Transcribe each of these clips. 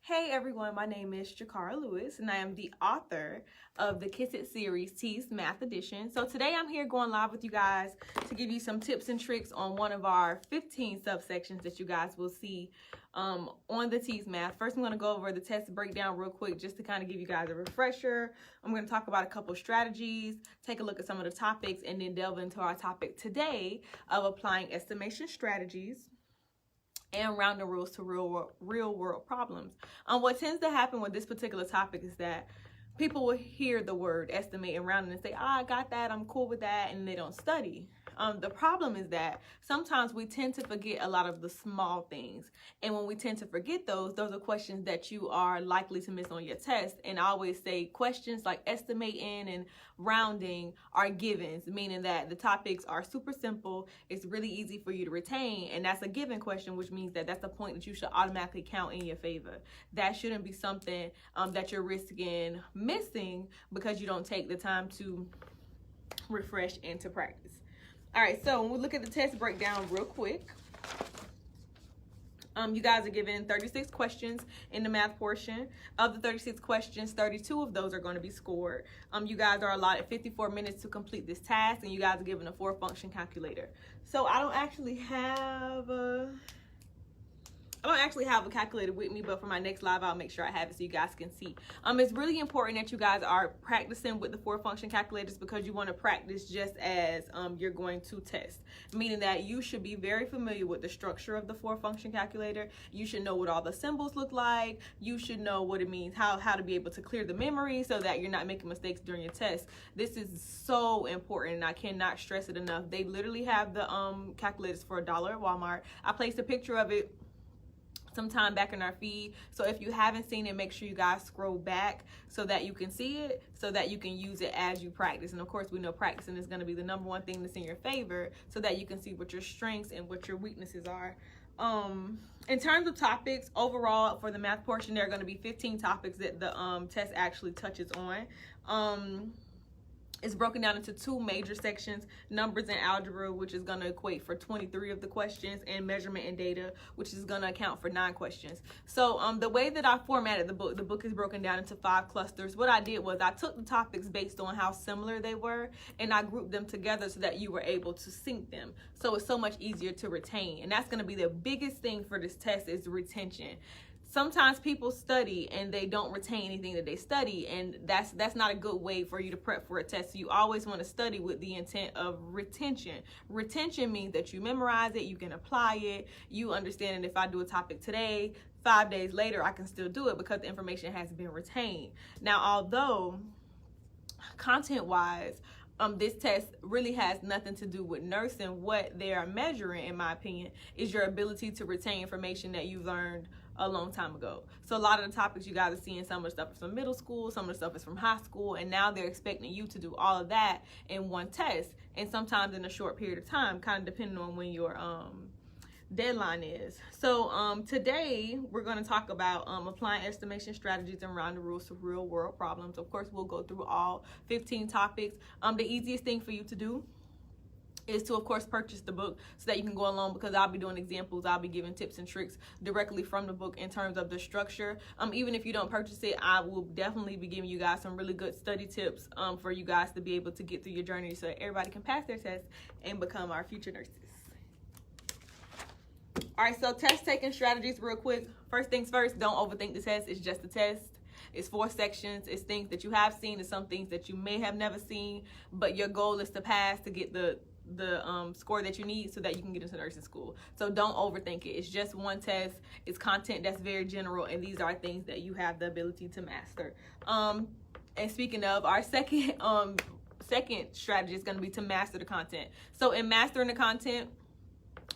Hey everyone, my name is Jakara Lewis and I am the author of the Kiss It series, TEAS Math Edition. So today I'm here going live with you guys to give you some tips and tricks on one of our 15 subsections that you guys will see on the TEAS Math. First, I'm going to go over the test breakdown real quick just to kind of give you guys a refresher. I'm going to talk about a couple strategies, take a look at some of the topics, and then delve into our topic today of applying estimation strategies and rounding rules to real world problems. What tends to happen with this particular topic is that people will hear the word estimate and rounding and say, I got that, I'm cool with that, and they don't study. The problem is that sometimes we tend to forget a lot of the small things. And when we tend to forget those are questions that you are likely to miss on your test. And I always say questions like estimating and rounding are givens, meaning that the topics are super simple. It's really easy for you to retain. And that's a given question, which means that that's a point that you should automatically count in your favor. That shouldn't be something that you're risking missing because you don't take the time to refresh and to practice. All right, so when we look at the test breakdown real quick, you guys are given 36 questions in the math portion. Of the 36 questions, 32 of those are going to be scored. You guys are allotted 54 minutes to complete this task, and you guys are given a 4-function calculator. So I don't actually have a calculator with me, but for my next live, I'll make sure I have it so you guys can see. It's really important that you guys are practicing with the 4-function calculators because you want to practice just as you're going to test, meaning that you should be very familiar with the structure of the 4-function calculator. You should know what all the symbols look like. You should know what it means, how to be able to clear the memory so that you're not making mistakes during your test. This is so important, and I cannot stress it enough. They literally have the calculators for $1 at Walmart. I placed a picture of it sometime back in our feed, so if you haven't seen it, make sure you guys scroll back so that you can see it, so that you can use it as you practice. And of course, we know practicing is going to be the #1 thing that's in your favor so that you can see what your strengths and what your weaknesses are. In terms of topics, overall for the math portion, there are going to be 15 topics that the test actually touches on. It's broken down into 2 major sections: numbers and algebra, which is going to equate for 23 of the questions, and measurement and data, which is going to account for 9 questions. So the way that I formatted the book is broken down into 5 clusters. What I did was I took the topics based on how similar they were, and I grouped them together so that you were able to sync them. So it's so much easier to retain. And that's going to be the biggest thing for this test, is retention. Sometimes people study and they don't retain anything that they study, and that's not a good way for you to prep for a test. So you always want to study with the intent of retention. Retention means that you memorize it, you can apply it, you understand that if I do a topic today, 5 days later, I can still do it because the information has been retained. Now, although content-wise, this test really has nothing to do with nursing, what they are measuring, in my opinion, is your ability to retain information that you've learned a long time ago. So a lot of the topics you guys are seeing, some of the stuff is from middle school, some of the stuff is from high school, and now they're expecting you to do all of that in one test, and sometimes in a short period of time, kind of depending on when your deadline is. So today we're going to talk about applying estimation strategies and rounding rules to real world problems. Of course, we'll go through all 15 topics. The easiest thing for you to do is to, of course, purchase the book so that you can go along, because I'll be doing examples, I'll be giving tips and tricks directly from the book in terms of the structure. Even if you don't purchase it, I will definitely be giving you guys some really good study tips for you guys to be able to get through your journey so that everybody can pass their test and become our future nurses. All right, so test taking strategies real quick. First things first, don't overthink the test. It's just a test. It's 4 sections. It's things that you have seen. It's some things that you may have never seen, but your goal is to pass, to get the score that you need so that you can get into nursing school. So don't overthink it. It's just one test. It's content that's very general, and these are things that you have the ability to master. And speaking of, our second strategy is going to be to master the content. So in mastering the content,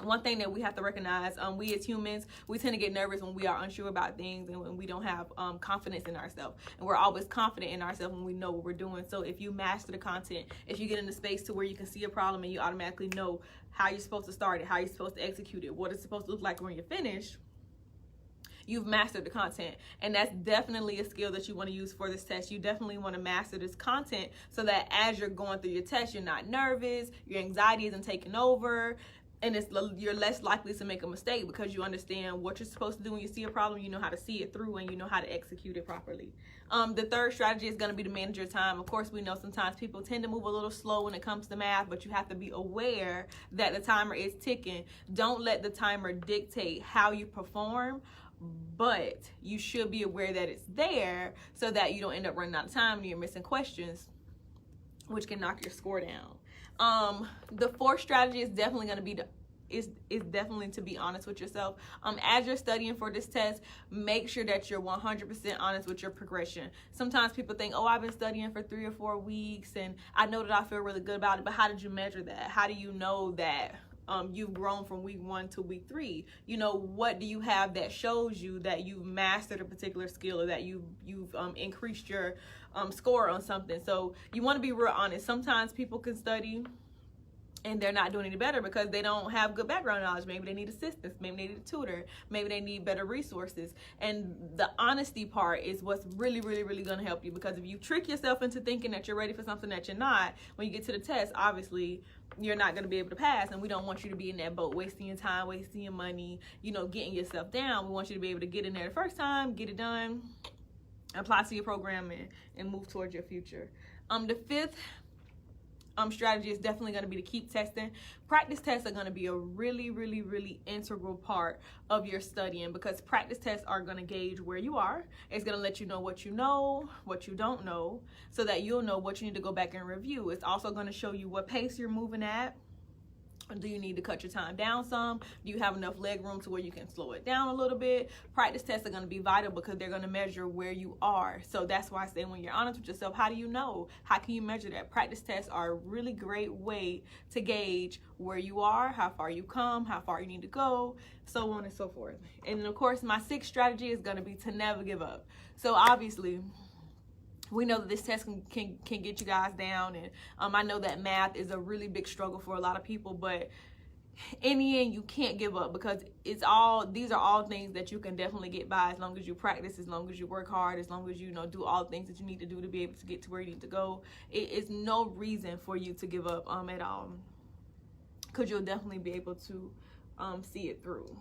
one thing that we have to recognize, we as humans, we tend to get nervous when we are unsure about things and when we don't have confidence in ourselves. And we're always confident in ourselves when we know what we're doing. So if you master the content, if you get in the space to where you can see a problem and you automatically know how you're supposed to start it, how you're supposed to execute it, what it's supposed to look like when you're finished, you've mastered the content. And that's definitely a skill that you want to use for this test. You definitely want to master this content so that as you're going through your test, you're not nervous, your anxiety isn't taking over, and you're less likely to make a mistake because you understand what you're supposed to do when you see a problem. You know how to see it through, and you know how to execute it properly. The third strategy is going to be to manage your time. Of course, we know sometimes people tend to move a little slow when it comes to math, but you have to be aware that the timer is ticking. Don't let the timer dictate how you perform, but you should be aware that it's there so that you don't end up running out of time and you're missing questions, which can knock your score down. The fourth strategy is definitely going to be is definitely to be honest with yourself. As you're studying for this test, make sure that you're 100% honest with your progression. Sometimes people think, oh, I've been studying for 3 or 4 weeks and I know that I feel really good about it, but how did you measure that? How do you know that you've grown from week 1 to week 3? You know, what do you have that shows you that you've mastered a particular skill or that you've increased your score on something? So you want to be real honest. Sometimes people can study and they're not doing any better because they don't have good background knowledge. Maybe they need assistance, maybe they need a tutor, maybe they need better resources. And the honesty part is what's really, really, really gonna help you, because if you trick yourself into thinking that you're ready for something that you're not, when you get to the test, obviously, you're not gonna be able to pass, and we don't want you to be in that boat, wasting your time, wasting your money, you know, getting yourself down. We want you to be able to get in there the first time, get it done, apply to your program, and move towards your future. The fifth strategy is definitely going to be to keep testing. Practice tests are going to be a really, really, really integral part of your studying, because practice tests are going to gauge where you are. It's going to let you know, what you don't know, so that you'll know what you need to go back and review. It's also going to show you what pace you're moving at. Do you need to cut your time down some? Do you have enough leg room to where you can slow it down a little bit? Practice tests are going to be vital because they're going to measure where you are. So that's why I say, when you're honest with yourself, how do you know? How can you measure that? Practice tests are a really great way to gauge where you are, how far you come, how far you need to go, so on and so forth. And then, of course, my sixth strategy is going to be to never give up. So obviously, we know that this test can get you guys down, and I know that math is a really big struggle for a lot of people, but in the end, you can't give up, because these are all things that you can definitely get by as long as you practice, as long as you work hard, as long as you do all the things that you need to do to be able to get to where you need to go. It is no reason for you to give up at all, because you'll definitely be able to see it through.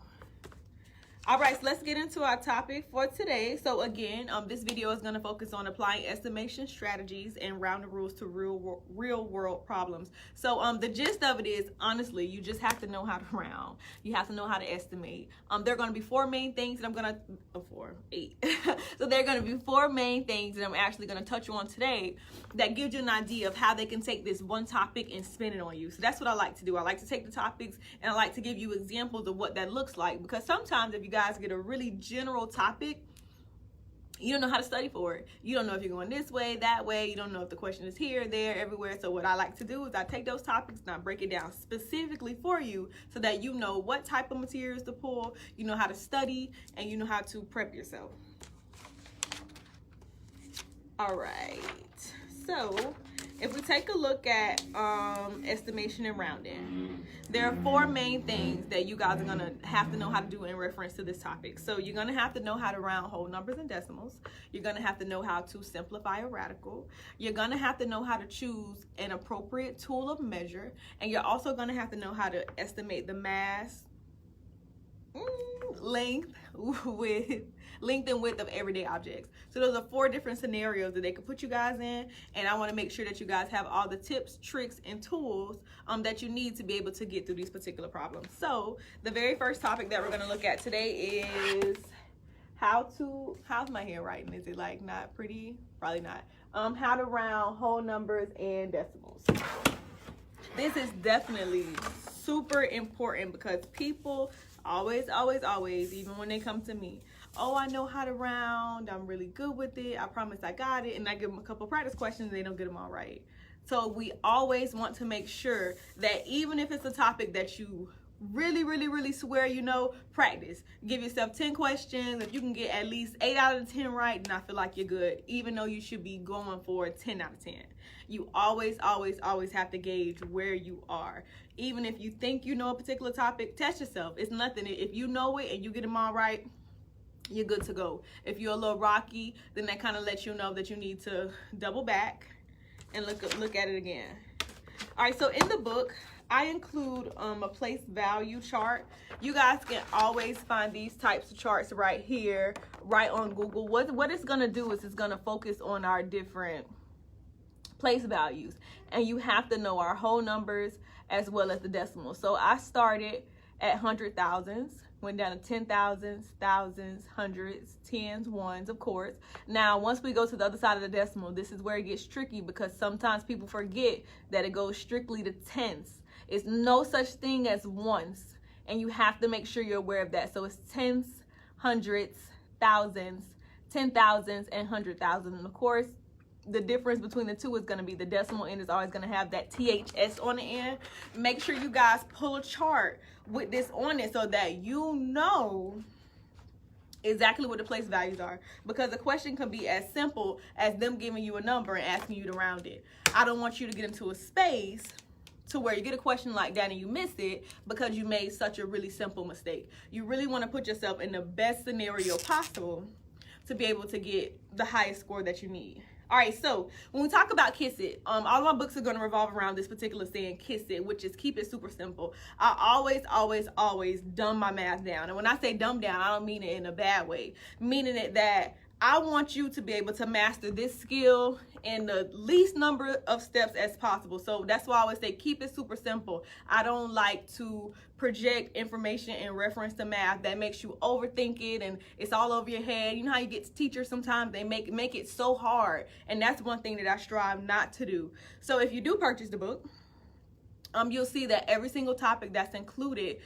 All right, so let's get into our topic for today. So again, this video is going to focus on applying estimation strategies and rounding rules to real world problems. So the gist of it is, honestly, you just have to know how to round. You have to know how to estimate. There are going to be 4 main things that I'm going to, 8. So there are going to be 4 main things that I'm actually going to touch on today that gives you an idea of how they can take this one topic and spin it on you. So that's what I like to do. I like to take the topics and I like to give you examples of what that looks like, because sometimes if you guys get a really general topic, you don't know how to study for it. You don't know if you're going this way, that way. You don't know if the question is here, there, everywhere. So what I like to do is I take those topics and I break it down specifically for you so that you know what type of materials to pull, you know how to study, and you know how to prep yourself. All right. So if we take a look at estimation and rounding, there are 4 main things that you guys are going to have to know how to do in reference to this topic. So you're going to have to know how to round whole numbers and decimals. You're going to have to know how to simplify a radical. You're going to have to know how to choose an appropriate tool of measure. And you're also going to have to know how to estimate the mass, length and width of everyday objects. So those are 4 different scenarios that they could put you guys in, and I want to make sure that you guys have all the tips, tricks, and tools that you need to be able to get through these particular problems. So the very first topic that we're going to look at today is how's my handwriting? Is it like not pretty? Probably not. How to round whole numbers and decimals. This is definitely super important because people always, even when they come to me, oh, I know how to round, I'm really good with it, I promise I got it, and I give them a couple practice questions and they don't get them all right. So we always want to make sure that even if it's a topic that you really swear you know, practice. Give yourself 10 questions. If you can get at least 8 out of 10 right, then I feel like you're good, even though you should be going for a 10 out of 10. You always have to gauge where you are. Even if you think you know a particular topic, test yourself. It's nothing. If you know it and you get them all right, you're good to go. If you're a little rocky, then that kind of lets you know that you need to double back and look at it again. All right, so in the book, I include a place value chart. You guys can always find these types of charts right here, right on Google. What it's gonna do is it's gonna focus on our different place values, and you have to know our whole numbers as well as the decimals. So I started at 100,000s, went down to 10,000s, thousands, hundreds, tens, ones, of course. Now, once we go to the other side of the decimal, this is where it gets tricky, because sometimes people forget that it goes strictly to tenths. It's no such thing as ones, and you have to make sure you're aware of that. So it's tenths, hundreds, thousands, 10,000s, and 100,000. And of course, the difference between the two is going to be the decimal end is always going to have that THS on the end. Make sure you guys pull a chart with this on it so that you know exactly what the place values are, because the question can be as simple as them giving you a number and asking you to round it. I don't want you to get into a space to where you get a question like that and you miss it because you made such a really simple mistake. You really want to put yourself in the best scenario possible to be able to get the highest score that you need. All right, so when we talk about KISS IT, all my books are going to revolve around this particular saying, KISS IT, which is keep it super simple. I always dumb my math down. And when I say dumb down, I don't mean it in a bad way, meaning it that I want you to be able to master this skill in the least number of steps as possible. So that's why I always say keep it super simple. I don't like to project information in reference to math that makes you overthink it and it's all over your head. You know how you get to teachers sometimes, they make it so hard. And that's one thing that I strive not to do. So if you do purchase the book, you'll see that every single topic that's included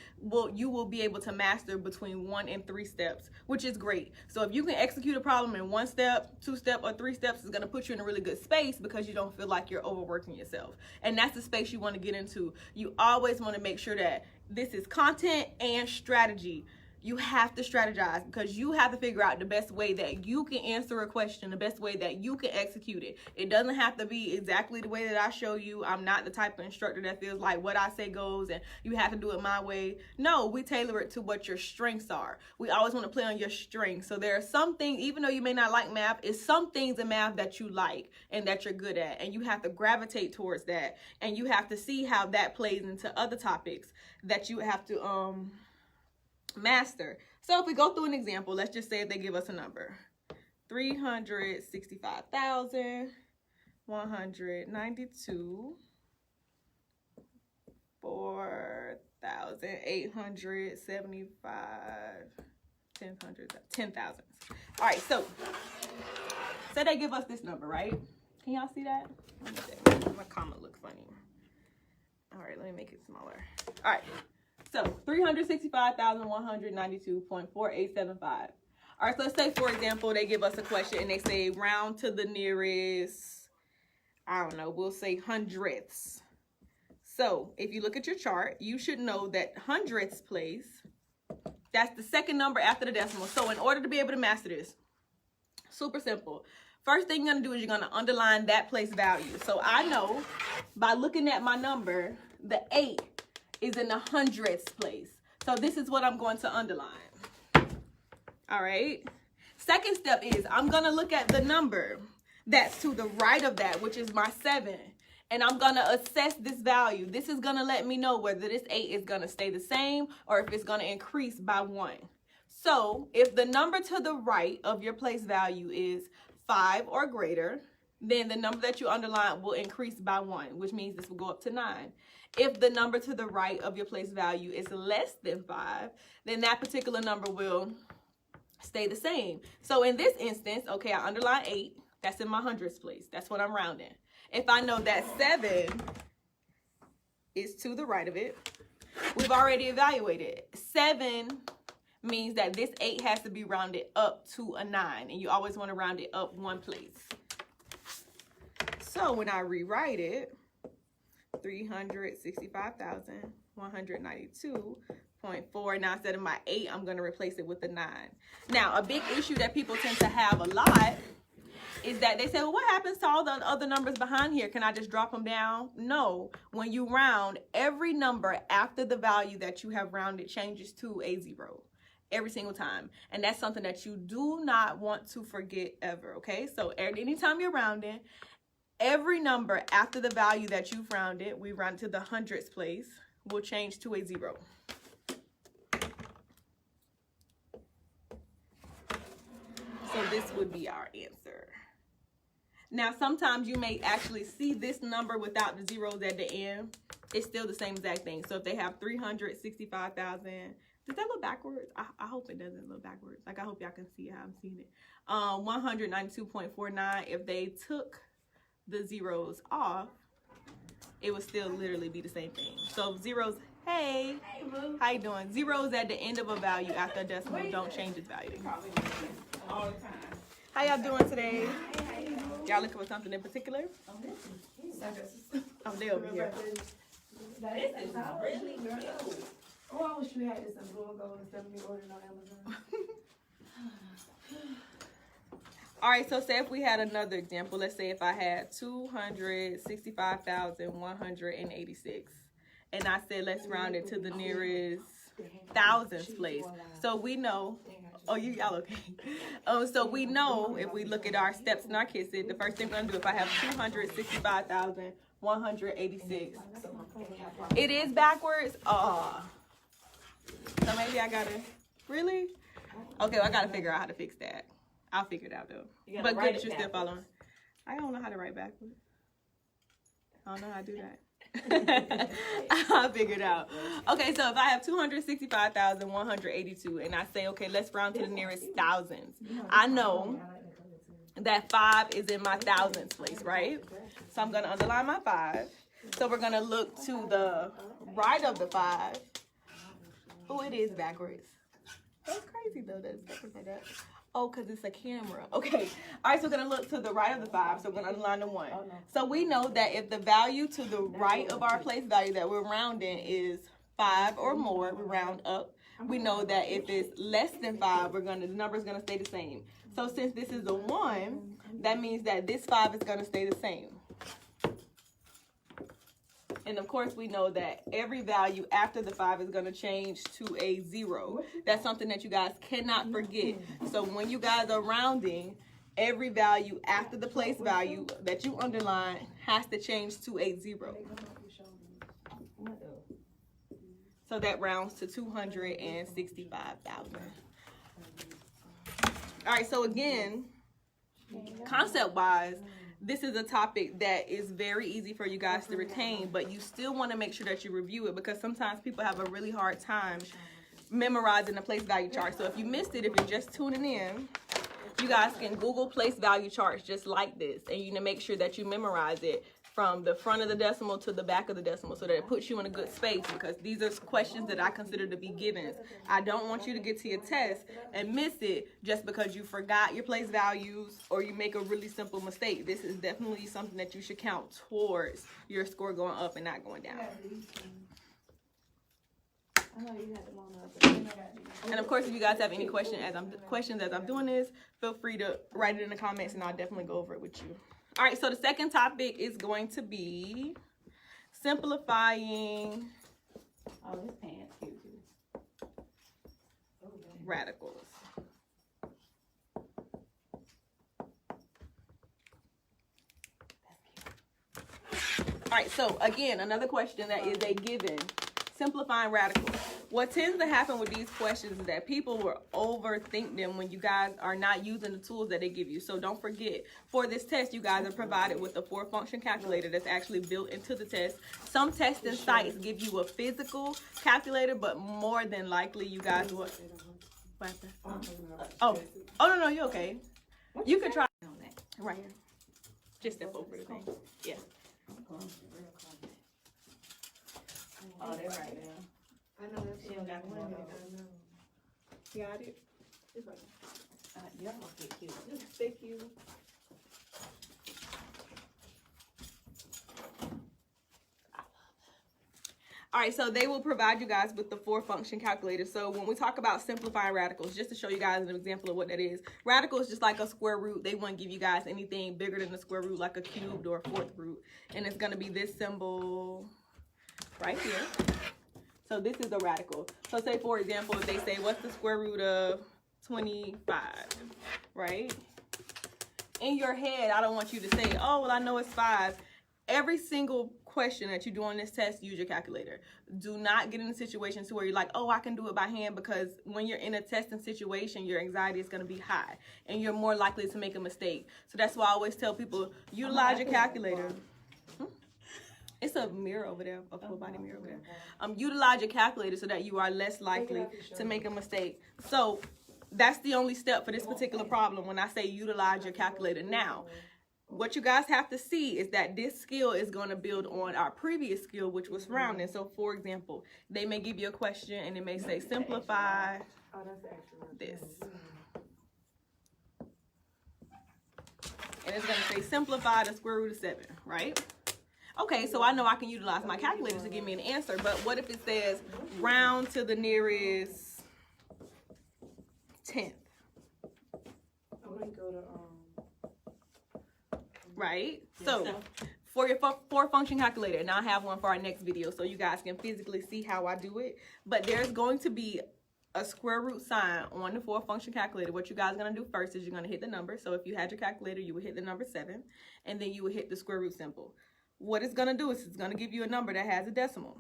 you will be able to master between 1 and 3 steps, which is great. So if you can execute a problem in 1 step, 2 step, or 3 steps, it's going to put you in a really good space because you don't feel like you're overworking yourself. And that's the space you want to get into. You always want to make sure that this is content and strategy. You have to strategize because you have to figure out the best way that you can answer a question, the best way that you can execute it. It doesn't have to be exactly the way that I show you. I'm not the type of instructor that feels like what I say goes and you have to do it my way. No, we tailor it to what your strengths are. We always want to play on your strengths. So there are some things, even though you may not like math, it's some things in math that you like and that you're good at. And you have to gravitate towards that. And you have to see how that plays into other topics that you have to master. So if we go through an example, let's just say if they give us a number, 365,192, 4,875, 10,000. All right, so say they give us this number, right? Can y'all see that? Let me see. My comma look funny. All right, let me make it smaller. All right. So 365,192.4875. All right, so let's say, for example, they give us a question and they say round to the nearest, I don't know, we'll say hundredths. So if you look at your chart, you should know that hundredths place, that's the second number after the decimal. So in order to be able to master this, super simple. First thing you're going to do is you're going to underline that place value. So I know by looking at my number, the 8 is in the hundredths place. So this is what I'm going to underline. All right. Second step is I'm going to look at the number that's to the right of that, which is my 7. And I'm going to assess this value. This is going to let me know whether this 8 is going to stay the same or if it's going to increase by 1. So if the number to the right of your place value is 5 or greater, then the number that you underline will increase by 1, which means this will go up to 9. If the number to the right of your place value is less than 5, then that particular number will stay the same. So in this instance, okay, I underline 8. That's in my hundredths place. That's what I'm rounding. If I know that 7 is to the right of it, we've already evaluated. 7 means that this 8 has to be rounded up to a 9. And you always want to round it up 1 place. So when I rewrite it, 365,192.4. Now instead of my 8, I'm going to replace it with the 9. Now, a big issue that people tend to have a lot is that they say, well, what happens to all the other numbers behind here? Can I just drop them down? No. When you round, every number after the value that you have rounded changes to a 0. Every single time. And that's something that you do not want to forget ever, okay? So anytime you're rounding, every number after the value that you've rounded, we round to the hundredths place, will change to a 0. So this would be our answer. Now, sometimes you may actually see this number without the zeros at the end. It's still the same exact thing. So if they have 365,000, does that look backwards? I hope it doesn't look backwards. Like, I hope y'all can see how I'm seeing it. 192.49, if they took the zeros off, it would still literally be the same thing. So zeros, hey, how you doing? Zeros at the end of a value after a decimal don't change its value. All the time. How y'all doing today? Y'all looking for something in particular? Oh, they over here. This is really good. Oh, I wish we had this in blue and gold instead of me ordering on Amazon. All right, so say if we had another example, let's say if I had 265,186, and I said let's round it to the nearest thousands place. So we know, oh, y'all okay? So we know if we look at our steps in our kit set, the first thing we're gonna do, if I have 265,186, it is backwards. So maybe I gotta, really? Okay, well, I gotta figure out how to fix that. I'll figure it out though. But good that you're still following. I don't know how to write backwards. I don't know how to do that. I'll figure it out. Okay, so if I have 265,182 and I say, okay, let's round to the nearest thousands. I know that 5 is in my thousands place, right? So I'm going to underline my 5. So we're going to look to the right of the 5. Oh, it is backwards. That's crazy though that it's backwards like that. Oh, because it's a camera. Okay. All right, so we're going to look to the right of the 5. So we're going to underline the 1. So we know that if the value to the right of our place value that we're rounding is 5 or more, we round up. We know that if it's less than 5, the number is going to stay the same. So since this is a 1, that means that this 5 is going to stay the same. And of course, we know that every value after the 5 is going to change to a 0. That's something that you guys cannot forget. So when you guys are rounding, every value after the place value that you underline has to change to a 0. So that rounds to 265,000. All right, so again, concept-wise, this is a topic that is very easy for you guys to retain, but you still want to make sure that you review it because sometimes people have a really hard time memorizing the place value chart. So if you missed it, if you're just tuning in, you guys can Google place value charts just like this, and you need to make sure that you memorize it from the front of the decimal to the back of the decimal so that it puts you in a good space, because these are questions that I consider to be givens. I don't want you to get to your test and miss it just because you forgot your place values or you make a really simple mistake. This is definitely something that you should count towards your score going up and not going down. And of course, if you guys have any questions as I'm doing this, feel free to write it in the comments and I'll definitely go over it with you. All right, so the second topic is going to be simplifying radicals. All right, so again, another question that is a given. Simplifying radicals. What tends to happen with these questions is that people will overthink them when you guys are not using the tools that they give you. So don't forget, for this test, you guys are provided with a 4-function calculator that's actually built into the test. Some testing sites give you a physical calculator, but more than likely you guys will... Oh, no, you're okay. You can try right here. Just step over the thing. Yeah. Oh, they're right now. I know that she got one. Got it? Y'all get cute. Thank you. All right, so they will provide you guys with the 4-function calculator. So when we talk about simplifying radicals, just to show you guys an example of what that is, radical is just like a square root. They wouldn't give you guys anything bigger than the square root, like a cubed or a 4th root. And it's going to be this symbol right here. So this is a radical. So say, for example, if they say, what's the square root of 25, right? in your head, I don't want you to say, oh, well, I know it's 5. Every single question that you do on this test, use your calculator. Do not get in a situation to where you're like, oh, I can do it by hand, because when you're in a testing situation, your anxiety is going to be high and you're more likely to make a mistake. So that's why I always tell people, utilize your calculator. It's a mirror over there, a full body mirror over there. Utilize your calculator so that you are less likely to make a mistake. So that's the only step for this particular problem when I say utilize your calculator. Now, what you guys have to see is that this skill is going to build on our previous skill, which was rounding. So, for example, they may give you a question and it may say simplify this. And it's going to say simplify the square root of 7, right? Okay, so I know I can utilize my calculator to give me an answer, but what if it says round to the nearest 10th? Right? So for your four function calculator, now I have one for our next video so you guys can physically see how I do it. But there's going to be a square root sign on the 4 function calculator. What you guys are going to do first is you're going to hit the number. So if you had your calculator, you would hit the number 7, and then you would hit the square root symbol. What it's going to do is it's going to give you a number that has a decimal.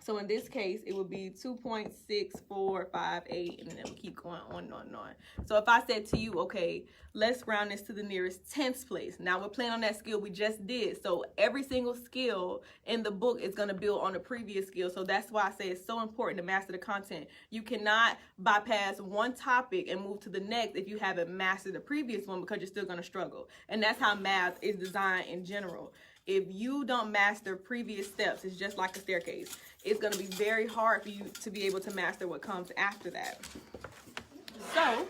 So in this case, it would be 2.6458, and then it will keep going on and on and on. So if I said to you, okay, let's round this to the nearest 10th place. Now we're playing on that skill we just did. So every single skill in the book is going to build on the previous skill. So that's why I say it's so important to master the content. You cannot bypass one topic and move to the next if you haven't mastered the previous one, because you're still going to struggle. And that's how math is designed in general. If you don't master previous steps, it's just like a staircase. It's going to be very hard for you to be able to master what comes after that. So,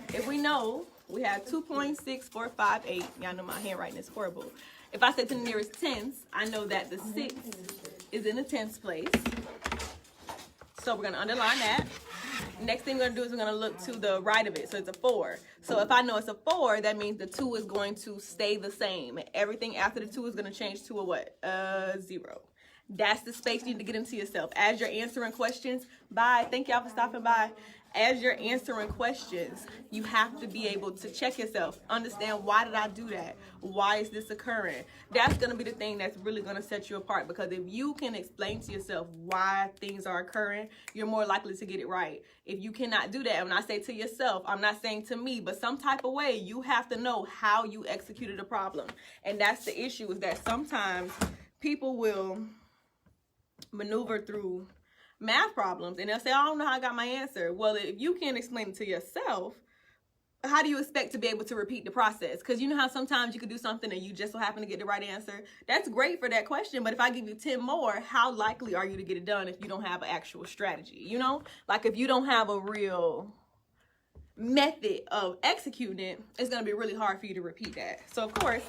if we know we have 2.6458, y'all know my handwriting is horrible. If I say to the nearest tenths, I know that the 6 is in the tenths place. So we're going to underline that. Next thing we're going to do is we're going to look to the right of it. So it's a 4. So if I know it's a 4, that means the 2 is going to stay the same. Everything after the 2 is going to change to a what? 0. That's the space you need to get into yourself. As you're answering questions, bye. Thank y'all for stopping by. As you're answering questions, you have to be able to check yourself. Understand, why did I do that? Why is this occurring? That's going to be the thing that's really going to set you apart, because if you can explain to yourself why things are occurring, you're more likely to get it right. If you cannot do that, and when I say to yourself, I'm not saying to me, but some type of way, you have to know how you executed a problem. And that's the issue, is that sometimes people will maneuver through math problems and they'll say, I don't know how I got my answer. Well, if you can't explain it to yourself, how do you expect to be able to repeat the process? Because you know how sometimes you could do something and you just so happen to get the right answer. That's great for that question, but if I give you 10 more, how likely are you to get it done if you don't have an actual strategy? You know, like if you don't have a real method of executing it, it's going to be really hard for you to repeat that. So of course,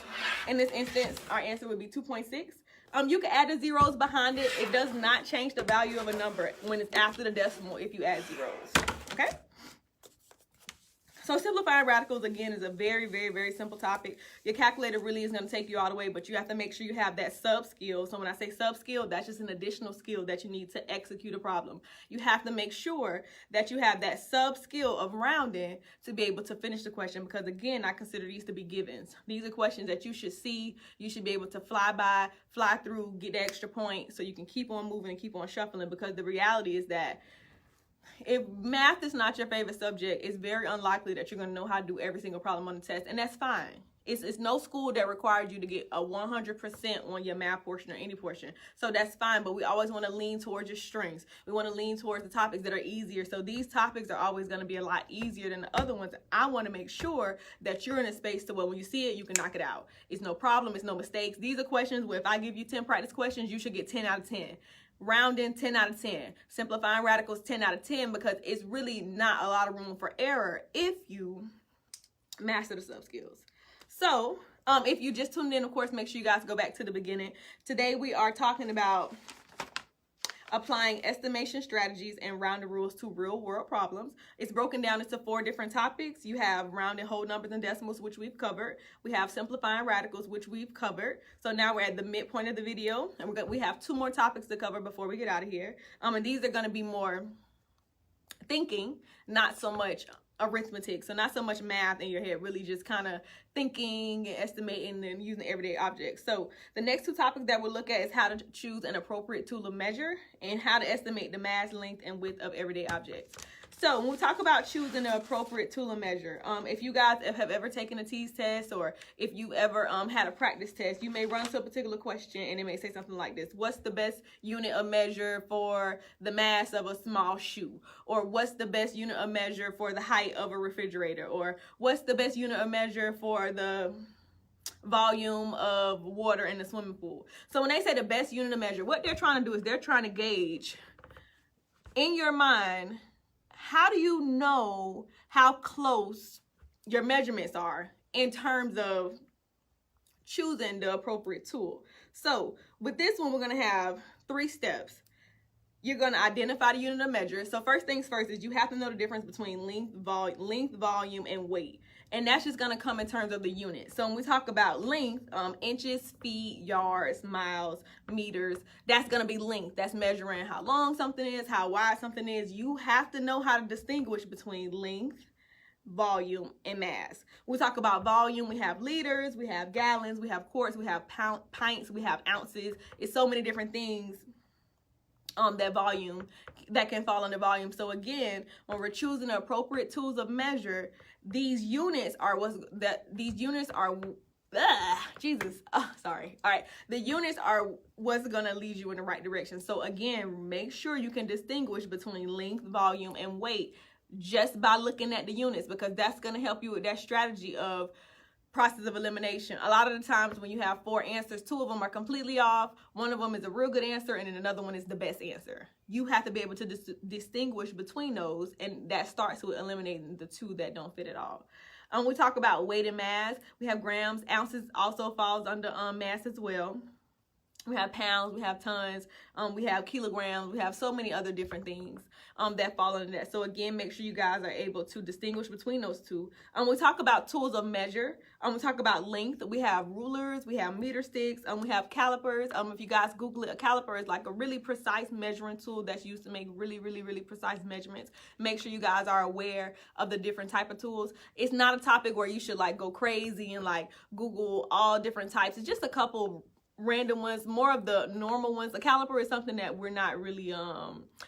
in this instance, our answer would be 2.6. You can add the zeros behind it. It does not change the value of a number when it's after the decimal if you add zeros. Okay? So simplifying radicals, again, is a very, very, very simple topic. Your calculator really is going to take you all the way, but you have to make sure you have that sub skill. So when I say sub skill, that's just an additional skill that you need to execute a problem. You have to make sure that you have that sub skill of rounding to be able to finish the question, because again, I consider these to be givens. These are questions that you should see. You should be able to fly by, fly through, get the extra point so you can keep on moving and keep on shuffling, because the reality is that if math is not your favorite subject, it's very unlikely that you're going to know how to do every single problem on the test, and that's fine. It's no school that requires you to get a 100% on your math portion or any portion, so that's fine, but we always want to lean towards your strengths. We want to lean towards the topics that are easier, so these topics are always going to be a lot easier than the other ones. I want to make sure that you're in a space to where when you see it, you can knock it out. It's no problem. It's no mistakes. These are questions where if I give you 10 practice questions, you should get 10 out of 10. Rounding, 10 out of 10. Simplifying radicals, 10 out of 10, because it's really not a lot of room for error if you master the sub skills. So if you just tuned in, of course, make sure you guys go back to the beginning. Today we are talking about applying estimation strategies and rounding rules to real world problems. It's broken down into 4 different topics. You have rounding whole numbers and decimals, which we've covered. We have simplifying radicals, which we've covered. So now we're at the midpoint of the video, and we have 2 more topics to cover before we get out of here. And these are going to be more thinking, not so much arithmetic. So not so much math in your head, really just kind of thinking and estimating and using everyday objects. So the next two topics that we'll look at is how to choose an appropriate tool of measure and how to estimate the mass, length, and width of everyday objects. So when we talk about choosing an appropriate tool of measure, if you guys have ever taken a TEAS test, or if you ever had a practice test, you may run to a particular question and it may say something like this: what's the best unit of measure for the mass of a small shoe? Or what's the best unit of measure for the height of a refrigerator? Or what's the best unit of measure for the volume of water in the swimming pool? So when they say the best unit of measure, what they're trying to do is they're trying to gauge in your mind, how do you know how close your measurements are in terms of choosing the appropriate tool? So with this one, we're going to have 3 steps. You're going to identify the unit of measure. So first things first is you have to know the difference between length, volume, and weight. And that's just going to come in terms of the unit. So when we talk about length, inches, feet, yards, miles, meters, that's going to be length. That's measuring how long something is, how wide something is. You have to know how to distinguish between length, volume, and mass. We talk about volume, we have liters, we have gallons, we have quarts, we have pints, we have ounces. It's so many different things that volume that can fall under volume. So again, when we're choosing the appropriate tools of measure, these units are Jesus. Oh, sorry. All right. The units are what's going to lead you in the right direction. So again, make sure you can distinguish between length, volume, and weight just by looking at the units, because that's going to help you with that strategy of process of elimination. A lot of the times when you have 4 answers, 2 of them are completely off. One of them is a real good answer, and then another one is the best answer. You have to be able to distinguish between those, and that starts with eliminating the 2 that don't fit at all. We talk about weight and mass. We have grams. Ounces also falls under mass as well. We have pounds, we have tons, we have kilograms, we have so many other different things that fall under that. So again, make sure you guys are able to distinguish between those 2. We talk about tools of measure. We talk about length. We have rulers, we have meter sticks, we have calipers. If you guys Google it, a caliper is like a really precise measuring tool that's used to make really precise measurements. Make sure you guys are aware of the different type of tools. It's not a topic where you should like go crazy and like Google all different types. It's just a couple random ones, more of the normal ones. A caliper is something that we're not really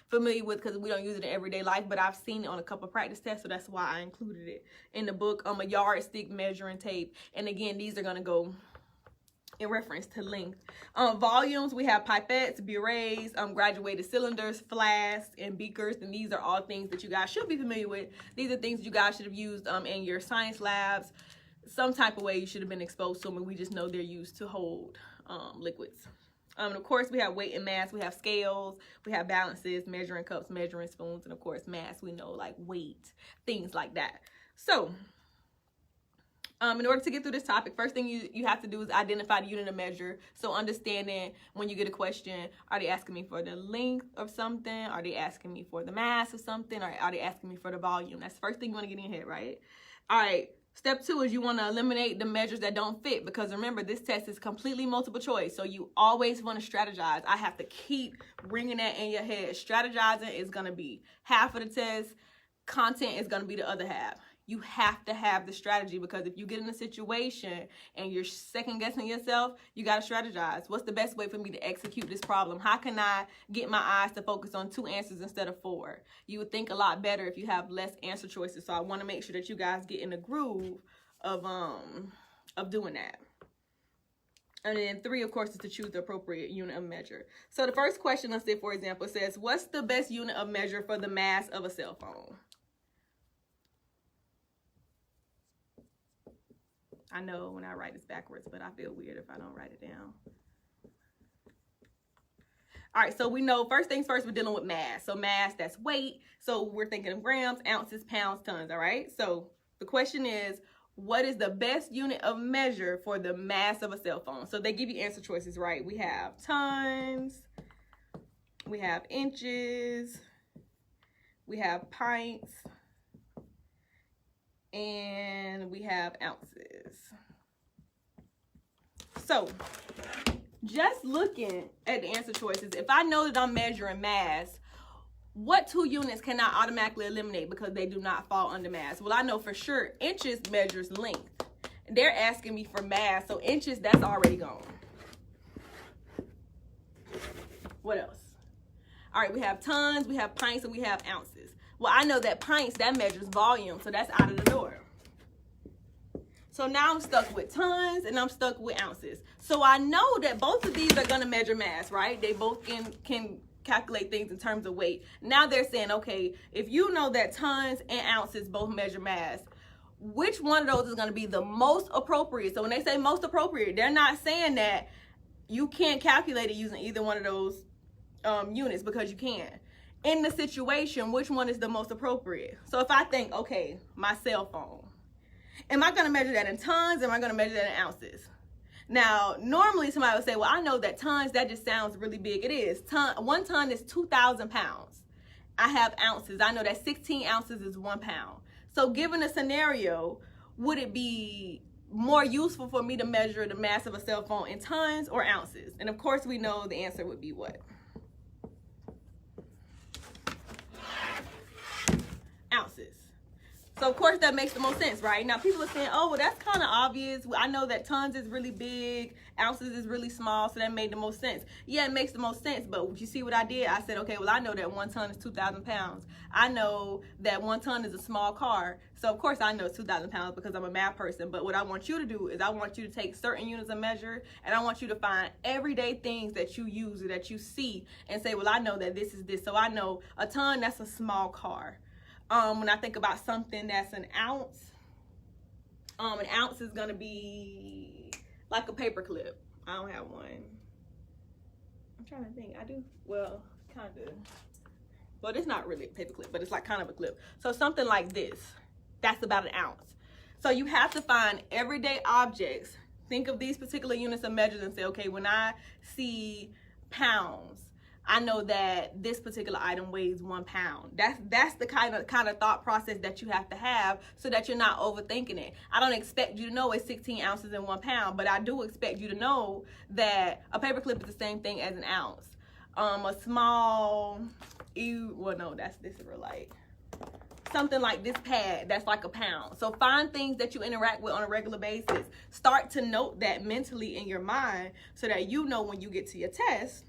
familiar with because we don't use it in everyday life, but I've seen it on a couple of practice tests, so that's why I included it in the book. A yardstick, measuring tape, and again, these are going to go in reference to length. Volumes, we have pipettes, burets, graduated cylinders, flasks, and beakers, and these are all things that you guys should be familiar with. These are things you guys should have used in your science labs. Some type of way you should have been exposed to them, and we just know they're used to hold liquids. And of course, we have weight and mass. We have scales, we have balances, measuring cups, measuring spoons, and of course, mass, we know, like weight, things like that. So in order to get through this topic, first thing you have to do is identify the unit of measure. So understanding when you get a question, are they asking me for the length of something? Are they asking me for the mass of something? Or are they asking me for the volume? That's the first thing you want to get in your head, right? All right. Step 2 is you want to eliminate the measures that don't fit, because remember, this test is completely multiple choice. So you always want to strategize. I have to keep bringing that in your head. Strategizing is going to be half of the test. Content is going to be the other half. You have to have the strategy, because if you get in a situation and you're second guessing yourself, you got to strategize. What's the best way for me to execute this problem? How can I get my eyes to focus on 2 answers instead of 4? You would think a lot better if you have less answer choices. So I want to make sure that you guys get in the groove of doing that. And then 3, of course, is to choose the appropriate unit of measure. So the first question, let's say, for example, says, what's the best unit of measure for the mass of a cell phone? I know when I write this backwards, but I feel weird if I don't write it down. All right, so we know first things first, we're dealing with mass. So mass, that's weight. So we're thinking of grams, ounces, pounds, tons, all right? So the question is, what is the best unit of measure for the mass of a cell phone? So they give you answer choices, right? We have tons, we have inches, we have pints, and we have ounces. So just looking at the answer choices, if I know that I'm measuring mass, what two units can I automatically eliminate because they do not fall under mass? Well, I know for sure inches measures length. They're asking me for mass, so inches, that's already gone. What else? All right, we have tons, we have pints, and we have ounces. Well, I know that pints, that measures volume, so that's out of the door. So now I'm stuck with tons and I'm stuck with ounces. So I know that both of these are gonna measure mass, right? They both can calculate things in terms of weight. Now they're saying, okay, if you know that tons and ounces both measure mass, which one of those is gonna be the most appropriate? So when they say most appropriate, they're not saying that you can't calculate it using either one of those units, because you can. In the situation, which one is the most appropriate? So if I think, okay, my cell phone, am I going to measure that in tons? Or am I going to measure that in ounces? Now, normally somebody would say, well, I know that tons, that just sounds really big. It is. 1 ton is 2,000 pounds. I have ounces. I know that 16 ounces is 1 pound. So given a scenario, would it be more useful for me to measure the mass of a cell phone in tons or ounces? And of course, we know the answer would be what? Ounces. So of course that makes the most sense, right? Now people are saying, oh, well, that's kind of obvious. I know that tons is really big, ounces is really small, so that made the most sense. Yeah, it makes the most sense, but you see what I did? I said, okay, well, I know that 1 ton is 2,000 pounds. I know that 1 ton is a small car, so of course I know it's 2,000 pounds because I'm a math person. But what I want you to do is I want you to take certain units of measure, and I want you to find everyday things that you use or that you see and say, well, I know that this is this. So I know a ton, that's a small car. When I think about something that's an ounce is gonna be like a paper clip. I don't have one. I'm trying to think. I do. Well, kind of. Well, it's not really a paper clip, but it's like kind of a clip. So something like this, that's about an ounce. So you have to find everyday objects. Think of these particular units of measures and say, okay, when I see pounds, I know that this particular item weighs 1 pound. That's the kind of thought process that you have to have so that you're not overthinking it. I don't expect you to know it's 16 ounces and 1 pound, but I do expect you to know that a paperclip is the same thing as an ounce. A small, well, no, this is real light. Something like this pad, that's like a pound. So find things that you interact with on a regular basis. Start to note that mentally in your mind so that you know when you get to your test,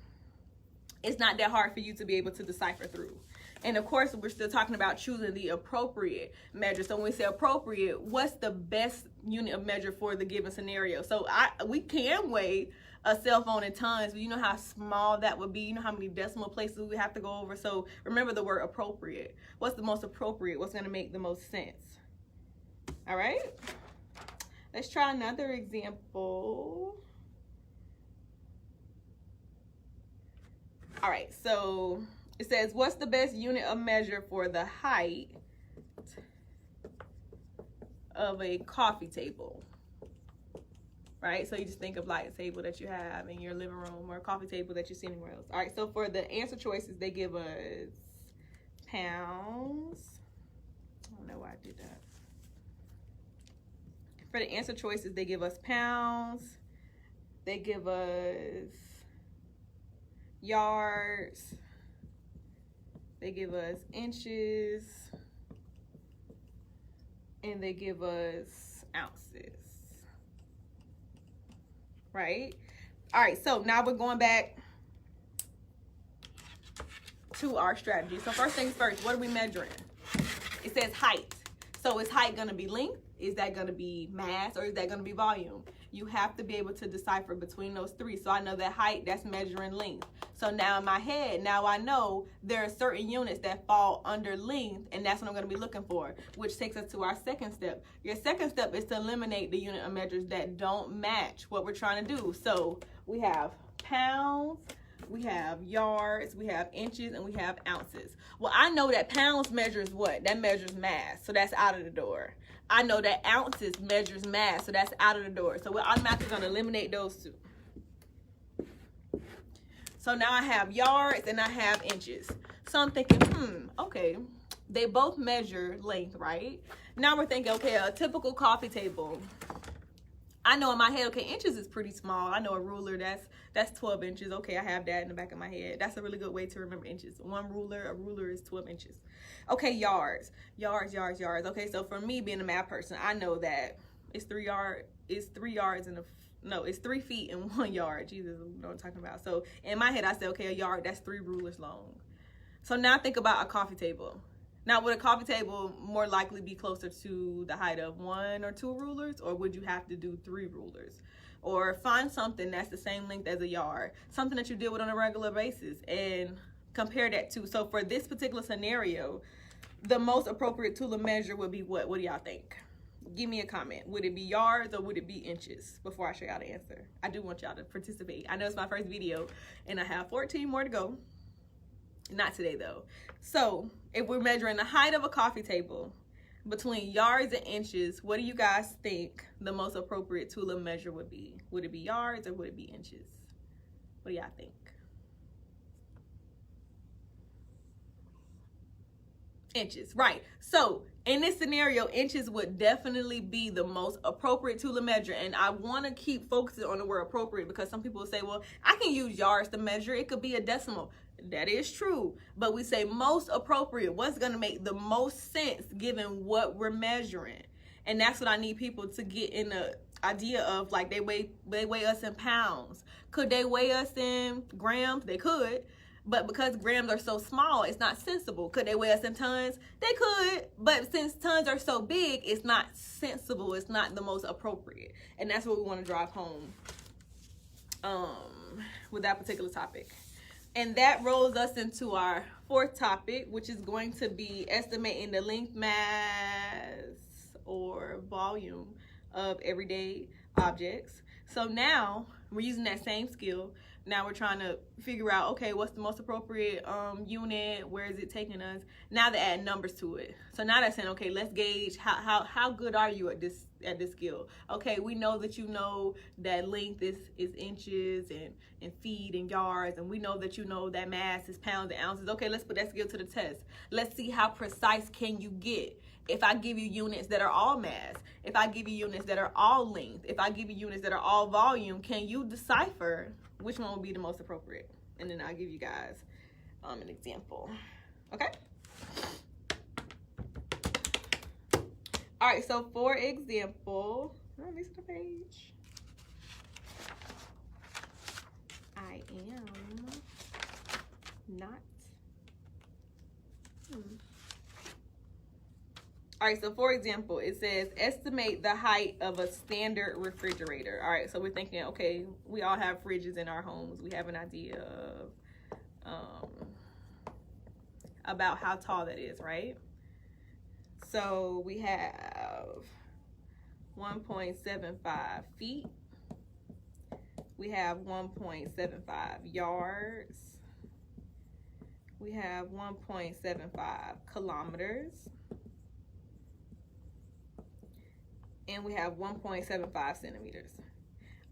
it's not that hard for you to be able to decipher through. And of course, we're still talking about choosing the appropriate measure. So when we say appropriate, what's the best unit of measure for the given scenario? So we can weigh a cell phone in tons, but you know how small that would be. You know how many decimal places we have to go over. So remember the word appropriate. What's the most appropriate? What's going to make the most sense? All right. Let's try another example. All right, so it says, what's the best unit of measure for the height of a coffee table? Right, so you just think of like a table that you have in your living room or a coffee table that you see anywhere else. All right, so for the answer choices, they give us pounds. I don't know why I did that. For the answer choices, they give us pounds. They give us yards, they give us inches, and they give us ounces, right? All right, so now we're going back to our strategy. So first things first, what are we measuring? It says height. So is height gonna be length? Is that gonna be mass, or is that gonna be volume? You have to be able to decipher between those three. So I know that height, that's measuring length. So now in my head, now I know there are certain units that fall under length, and that's what I'm going to be looking for, which takes us to our second step. Your second step is to eliminate the unit of measures that don't match what we're trying to do. So we have pounds, we have yards, we have inches, and we have ounces. Well, I know that pounds measures what? That measures mass, so that's out of the door. I know that ounces measures mass, so that's out of the door. So we're automatically going to eliminate those two. So now I have yards and I have inches. So I'm thinking, okay, they both measure length, right? Now we're thinking, okay, a typical coffee table. I know in my head, okay, inches is pretty small. I know a ruler, that's 12 inches. Okay, I have that in the back of my head. That's a really good way to remember inches. A ruler is 12 inches. Okay, yards. Okay, so for me being a math person, I know that it's 3 feet and 1 yard. Jesus, you know what I'm talking about. So in my head, I say, okay, a yard, that's 3 rulers long. So now think about a coffee table. Now, would a coffee table more likely be closer to the height of 1 or 2 rulers, or would you have to do 3 rulers? Or find something that's the same length as a yard, something that you deal with on a regular basis, and compare that to. So for this particular scenario, the most appropriate tool of measure would be what? What do y'all think? Give me a comment. Would it be yards or would it be inches? Before I show y'all the answer, I do want y'all to participate. I know it's my first video, and I have 14 more to go. Not today though. So if we're measuring the height of a coffee table between yards and inches, what do you guys think the most appropriate tool of measure would be? Would it be yards or would it be inches? What do y'all think? Inches, right. So in this scenario, inches would definitely be the most appropriate tool of measure. And I want to keep focusing on the word appropriate, because some people say, well, I can use yards to measure. It could be a decimal. That is true. But we say most appropriate. What's going to make the most sense given what we're measuring? And that's what I need people to get in the idea of. Like, they weigh us in pounds. Could they weigh us in grams? They could. But because grams are so small, it's not sensible. Could they weigh us in tons? They could. But since tons are so big, it's not sensible. It's not the most appropriate. And that's what we want to drive home with that particular topic. And that rolls us into our 4th topic, which is going to be estimating the length, mass, or volume of everyday objects. So now we're using that same skill. Now we're trying to figure out, okay, what's the most appropriate unit? Where is it taking us? Now they add numbers to it. So now they're saying, okay, let's gauge how good are you at this skill. Okay, we know that you know that length is inches and feet and yards, and we know that you know that mass is pounds and ounces. Okay, let's put that skill to the test. Let's see how precise can you get. If I give you units that are all mass, if I give you units that are all length, if I give you units that are all volume, can you decipher which one would be the most appropriate? And then I'll give you guys an example. Okay? All right, so for example, let me see the page. I am not. All right, so for example, it says estimate the height of a standard refrigerator. All right, so we're thinking, okay, we all have fridges in our homes. We have an idea of about how tall that is, right? So we have 1.75 feet. We have 1.75 yards. We have 1.75 kilometers. And we have 1.75 centimeters.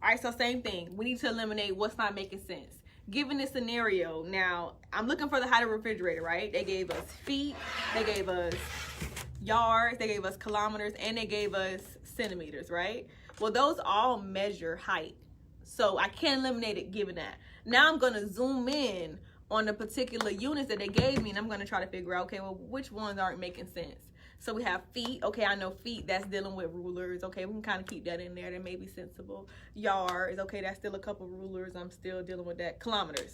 All right, so same thing. We need to eliminate what's not making sense. Given this scenario, now I'm looking for the height of a refrigerator, right? They gave us feet, they gave us yards, they gave us kilometers, and they gave us centimeters, right? Well, those all measure height. So I can't eliminate it given that. Now I'm gonna zoom in on the particular units that they gave me, and I'm gonna try to figure out, okay, well, which ones aren't making sense? So we have feet. Okay, I know feet, that's dealing with rulers. Okay, we can kind of keep that in there. That may be sensible. Yards. Okay, that's still a couple rulers. I'm still dealing with that. Kilometers.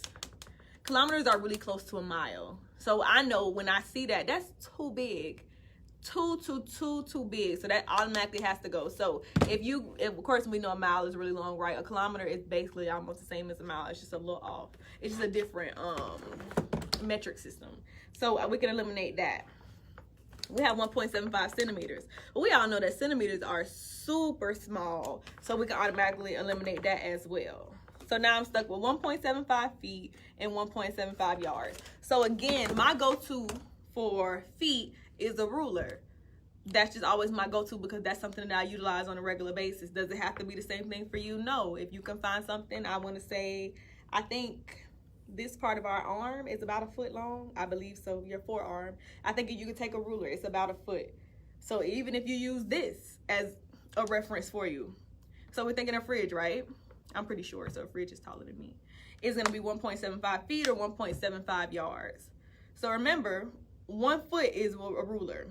Kilometers are really close to a mile. So I know when I see that, that's too big. Too big. So that automatically has to go. So if of course we know a mile is really long, right? A kilometer is basically almost the same as a mile. It's just a little off. It's just a different metric system. So we can eliminate that. We have 1.75 centimeters. But we all know that centimeters are super small. So we can automatically eliminate that as well. So now I'm stuck with 1.75 feet and 1.75 yards. So again, my go-to for feet is a ruler. That's just always my go-to because that's something that I utilize on a regular basis. Does it have to be the same thing for you? No. If you can find something, I want to say, I think this part of our arm is about a foot long. I believe so. Your forearm. I think you could take a ruler. It's about a foot. So even if you use this as a reference for you, So we're thinking a fridge, right? I'm pretty sure. So a fridge is taller than me. It's going to be 1.75 feet or 1.75 yards. So remember, 1 foot is a ruler.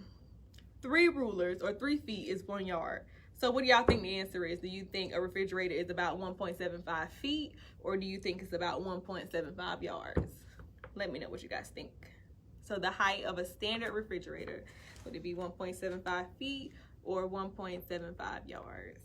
3 rulers or 3 feet is 1 yard. So what do y'all think the answer is? Do you think a refrigerator is about 1.75 feet or do you think it's about 1.75 yards? Let me know what you guys think. So the height of a standard refrigerator, would it be 1.75 feet or 1.75 yards?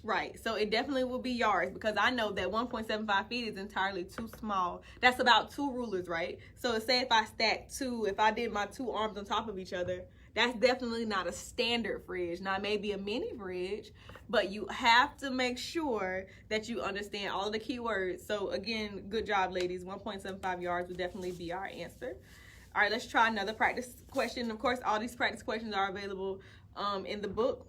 Right, so it definitely will be yards because I know that 1.75 feet is entirely too small. That's about 2 rulers, right? So say if I stack 2, if I did my 2 arms on top of each other, that's definitely not a standard fridge. Now, it may be a mini fridge, but you have to make sure that you understand all of the keywords. So again, good job, ladies. 1.75 yards would definitely be our answer. All right, let's try another practice question. Of course, all these practice questions are available in the book.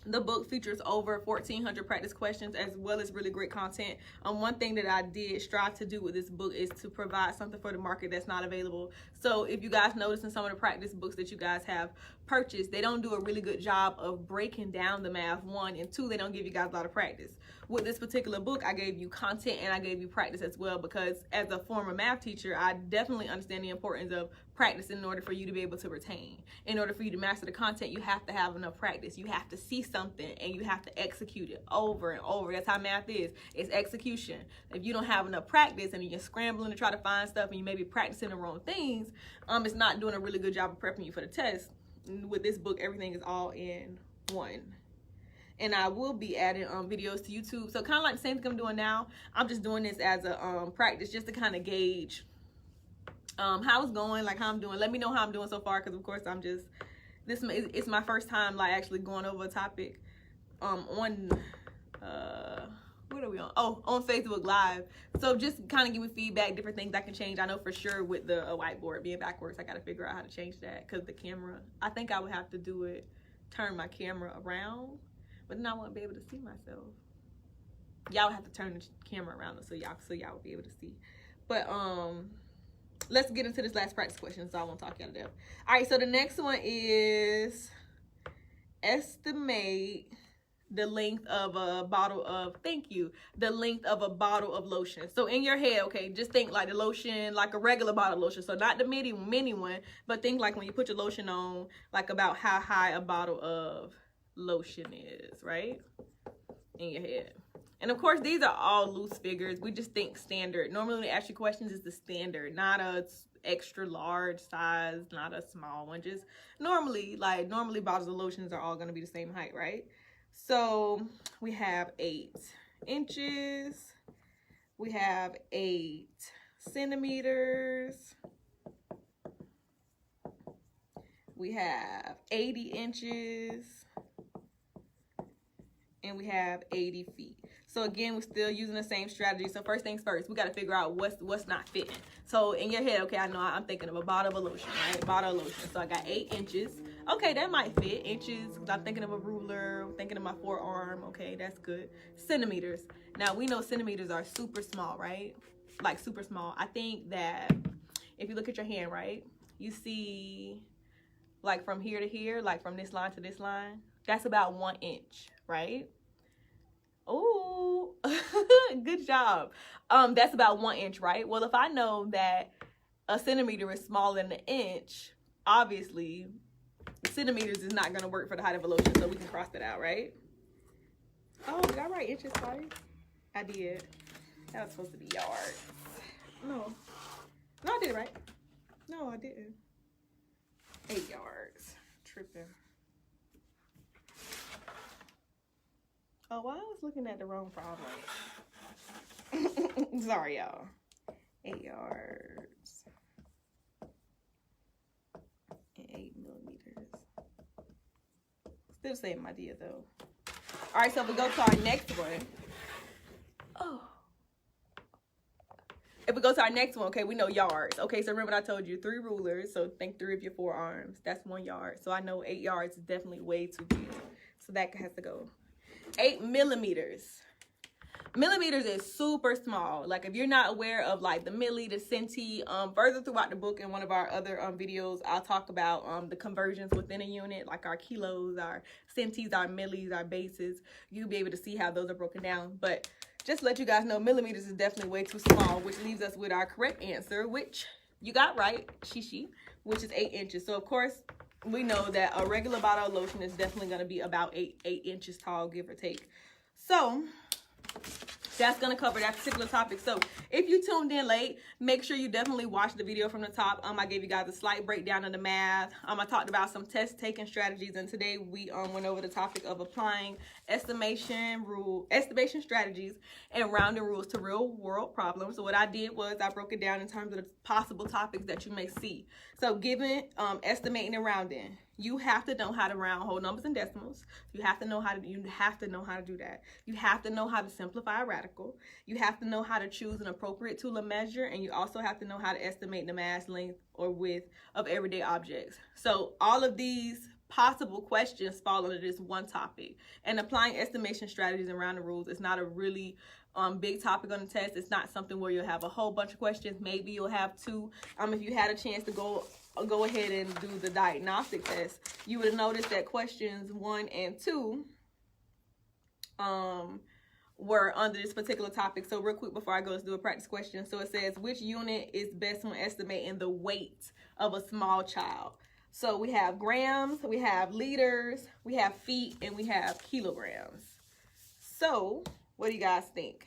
The book features over 1,400 practice questions as well as really great content. One thing that I did strive to do with this book is to provide something for the market that's not available. So if you guys notice in some of the practice books that you guys have purchased, they don't do a really good job of breaking down the math, 1, and 2, they don't give you guys a lot of practice. With this particular book, I gave you content and I gave you practice as well because as a former math teacher, I definitely understand the importance of practice in order for you to be able to retain. In order for you to master the content, you have to have enough practice. You have to see something and you have to execute it over and over. That's how math is. It's execution. If you don't have enough practice and you're scrambling to try to find stuff and you may be practicing the wrong things, it's not doing a really good job of prepping you for the test. With this book, everything is all in one. And I will be adding videos to YouTube. So kind of like the same thing I'm doing now. I'm just doing this as a practice just to kind of gauge how it's going, like how I'm doing. Let me know how I'm doing so far because of course I'm just, it's my first time like actually going over a topic on what are we on? Oh, on Facebook Live. So just kind of give me feedback, different things I can change. I know for sure with the whiteboard being backwards, I got to figure out how to change that because the camera, I think I would have to do it, turn my camera around, but then I won't be able to see myself. Y'all have to turn the camera around so y'all will be able to see. But let's get into this last practice question so I won't talk y'all to death. All right, so the next one is estimate the length of a bottle of, the length of a bottle of lotion. So in your head, okay, just think like the lotion, like a regular bottle of lotion. So not the mini one, but think like when you put your lotion on, like about how high a bottle of lotion is, right? In your head. And of course, these are all loose figures. We just think standard. Normally when they ask you questions, it's the standard, not a extra large size, not a small one. Just normally bottles of lotions are all going to be the same height, right? So we have 8 inches. We have 8 centimeters. We have 80 inches. And we have 80 feet. So again, we're still using the same strategy. So first things first, we got to figure out what's not fitting. So in your head, okay, I know I'm thinking of a bottle of lotion, right? Bottle of lotion. So I got 8 inches. Okay, that might fit. Inches, because I'm thinking of a ruler. I'm thinking of my forearm. Okay, that's good. Centimeters. Now, we know centimeters are super small, right? Like super small. I think that if you look at your hand, right, you see like from here to here, like from this line to this line, that's about 1 inch, right? Oh, good job. That's about 1 inch, right? Well, if I know that a centimeter is smaller than an inch, obviously centimeters is not going to work for the height of a lotion, so we can cross that out, right? Oh, did I write inches twice? I did. That was supposed to be yards. No, I did it right. No, I didn't. 8 yards. Tripping. Oh, well, I was looking at the wrong problem. Sorry, y'all. 8 yards. And 8 millimeters. Still the same idea, though. All right, so if we go to our next one. Oh. If we go to our next one, okay, we know yards. Okay, so remember I told you 3 rulers. So think 3 of your forearms. That's 1 yard. So I know 8 yards is definitely way too big. So that has to go. 8 millimeters. millimeters is super small. Like if you're not aware of like the milli, the centi, further throughout the book in one of our other videos, I'll talk about the conversions within a unit, like our kilos, our centis, our millis, our bases. You'll be able to see how those are broken down. But just to let you guys know, millimeters is definitely way too small, which leaves us with our correct answer, which you got right, shishi, which is 8 inches. So of course, we know that a regular bottle of lotion is definitely going to be about 8 inches tall, give or take. So that's going to cover that particular topic. So if you tuned in late, make sure you definitely watch the video from the top. I gave you guys a slight breakdown of the math. I talked about some test taking strategies, and today we went over the topic of applying estimation strategies and rounding rules to real world problems. So what I did was I broke it down in terms of the possible topics that you may see. So given estimating and rounding, you have to know how to round whole numbers and decimals. You have to know how to do that. You have to know how to simplify a radical. You have to know how to choose an appropriate tool of measure, and you also have to know how to estimate the mass, length, or width of everyday objects. So all of these possible questions fall under this one topic. And applying estimation strategies and rounding rules is not a really big topic on the test. It's not something where you'll have a whole bunch of questions. Maybe you'll have 2. If you had a chance to go ahead and do the diagnostic test, you would have noticed that questions 1 and 2 were under this particular topic. So real quick before I go, let's do a practice question. So it says, which unit is best when estimating the weight of a small child? So we have grams, we have liters, we have feet, and we have kilograms. So what do you guys think?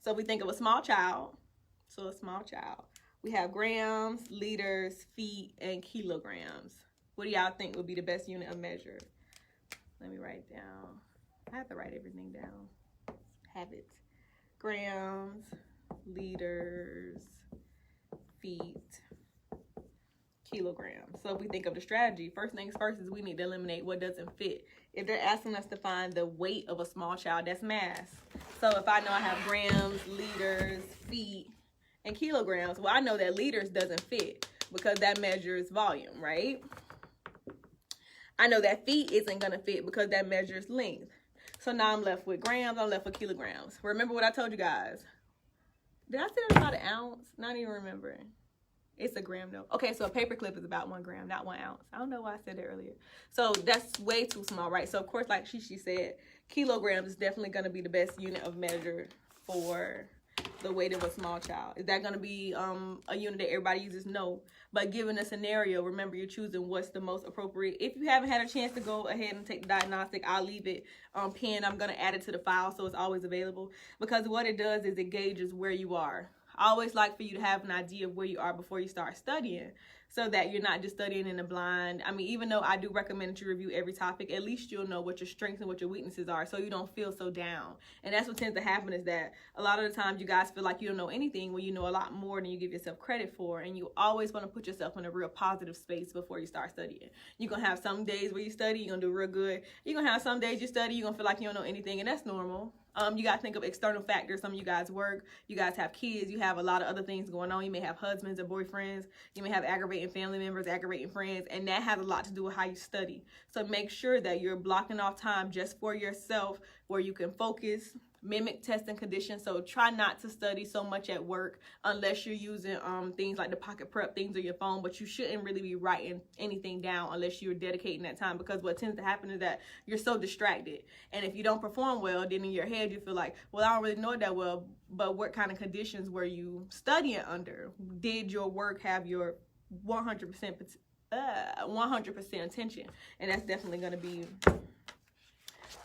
So we think of a small child. So a small child. We have grams, liters, feet, and kilograms. What do y'all think would be the best unit of measure? Let me write it down. I have to write everything down. Have it. Grams, liters, feet, kilograms. So if we think of the strategy, first things first is we need to eliminate what doesn't fit. If they're asking us to find the weight of a small child, that's mass. So if I know I have grams, liters, feet, and kilograms, well, I know that liters doesn't fit because that measures volume, right? I know that feet isn't going to fit because that measures length. So now I'm left with grams, I'm left with kilograms. Remember what I told you guys? Did I say it about an ounce? Not even remembering. It's a gram though. Okay, so a paper clip is about 1 gram, not 1 ounce. I don't know why I said it earlier. So that's way too small, right? So of course, like she said, kilograms is definitely going to be the best unit of measure for the weight of a small child. Is that going to be a unit that everybody uses? No. But given a scenario, remember you're choosing what's the most appropriate. If you haven't had a chance to go ahead and take the diagnostic, I'll leave it pinned. I'm going to add it to the file so it's always available, because what it does is it gauges where you are. I always like for you to have an idea of where you are before you start studying, so that you're not just studying in the blind. I mean, even though I do recommend that you review every topic, at least you'll know what your strengths and what your weaknesses are, so you don't feel so down. And that's what tends to happen, is that a lot of the times you guys feel like you don't know anything when you know a lot more than you give yourself credit for. And you always want to put yourself in a real positive space before you start studying. You're going to have some days where you study, you're going to do real good. You're going to have some days you study, you're going to feel like you don't know anything, and that's normal. You got to think of external factors. Some of you guys work, you guys have kids, you have a lot of other things going on. You may have husbands or boyfriends, you may have aggravating family members, aggravating friends, and that has a lot to do with how you study. So make sure that you're blocking off time just for yourself where you can focus, mimic testing conditions. So try not to study so much at work unless you're using things like the pocket prep things on your phone, but you shouldn't really be writing anything down unless you're dedicating that time, because what tends to happen is that you're so distracted, and if you don't perform well, then in your head you feel like, well, I don't really know it that well. But what kind of conditions were you studying under? Did your work have your 100% attention? And that's definitely going to be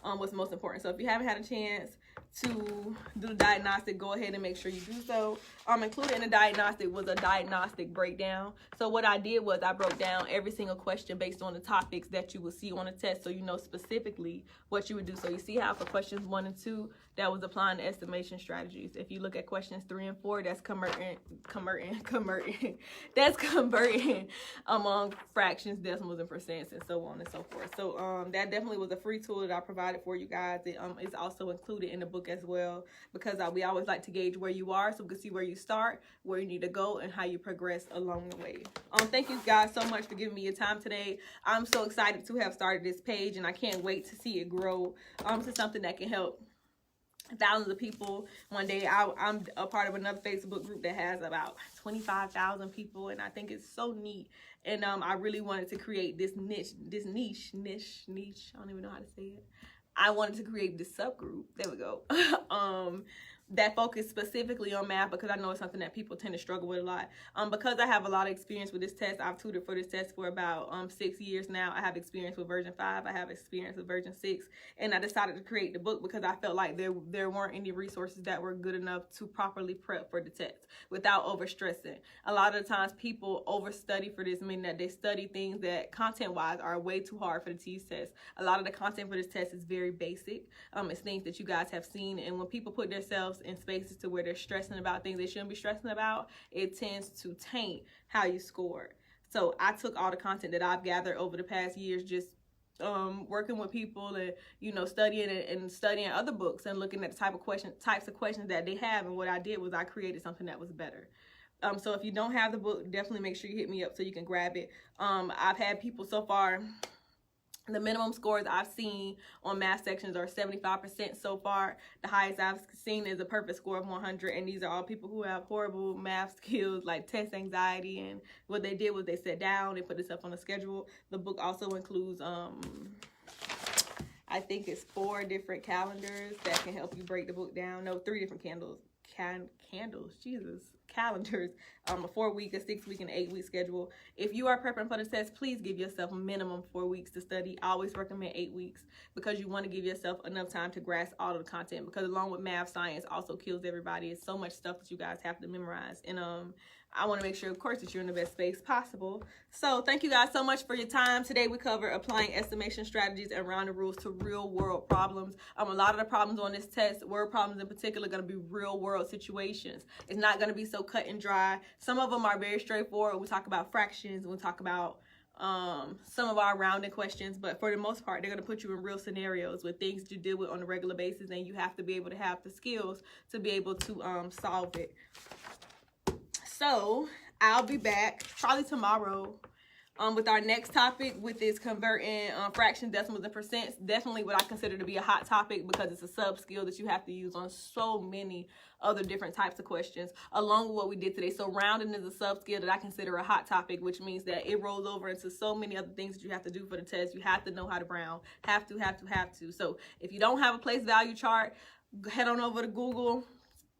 what's most important. So if you haven't had a chance to do the diagnostic, go ahead and make sure you do so. Included in the diagnostic was a diagnostic breakdown. So what I did was I broke down every single question based on the topics that you will see on the test, so you know specifically what you would do. So you see how for questions 1 and 2, that was applying the estimation strategies. If you look at questions 3 and 4, that's converting that's converting among fractions, decimals, and percents, and so on and so forth. So that definitely was a free tool that I provided for you guys. It is also included in the book as well, because we always like to gauge where you are so we can see where you start, where you need to go, and how you progress along the way. Thank you guys so much for giving me your time today. I'm so excited to have started this page, and I can't wait to see it grow to something that can help thousands of people. One day I'm a part of another Facebook group that has about 25,000 people, and I think it's so neat. And I really wanted to create this niche. I don't even know how to say it. I wanted to create this subgroup. There we go. That focus specifically on math, because I know it's something that people tend to struggle with a lot. Because I have a lot of experience with this test, I've tutored for this test for about 6 years now. I have experience with version 5. I have experience with version 6. And I decided to create the book because I felt like there weren't any resources that were good enough to properly prep for the test without overstressing. A lot of the times people overstudy for this, meaning that they study things that content-wise are way too hard for the TEAS test. A lot of the content for this test is very basic. It's things that you guys have seen, and when people put themselves in spaces to where they're stressing about things they shouldn't be stressing about, it tends to taint how you score. So I took all the content that I've gathered over the past years, just working with people and, you know, studying other books and looking at the types of questions that they have. And what I did was I created something that was better. So if you don't have the book, definitely make sure you hit me up so you can grab it. I've had people so far, the minimum scores I've seen on math sections are 75% so far. The highest I've seen is a perfect score of 100. And these are all people who have horrible math skills, like test anxiety. And what they did was they sat down, they put this up on a schedule. The book also includes, I think it's 4 different calendars that can help you break the book down. No, 3 different calendars, a 4-week, a 6-week, and 8-week schedule. If you are prepping for the test, please give yourself a minimum 4 weeks to study. I always recommend 8 weeks because you want to give yourself enough time to grasp all of the content, because along with math, science also kills everybody. It's so much stuff that you guys have to memorize. And I want to make sure, of course, that you're in the best space possible. So thank you guys so much for your time. Today we cover applying estimation strategies and rounding rules to real world problems. A lot of the problems on this test, word problems in particular, are going to be real world situations. It's not going to be so cut and dry. Some of them are very straightforward. We talk about fractions. We'll talk about some of our rounding questions, but for the most part, they're going to put you in real scenarios with things that you deal with on a regular basis, and you have to be able to have the skills to be able to solve it. So I'll be back probably tomorrow with our next topic, which is converting fractions, decimals, and percents. Definitely what I consider to be a hot topic because it's a sub skill that you have to use on so many other different types of questions, along with what we did today. So rounding is a sub skill that I consider a hot topic, which means that it rolls over into so many other things that you have to do for the test. You have to know how to round. Have to. So if you don't have a place value chart, head on over to Google.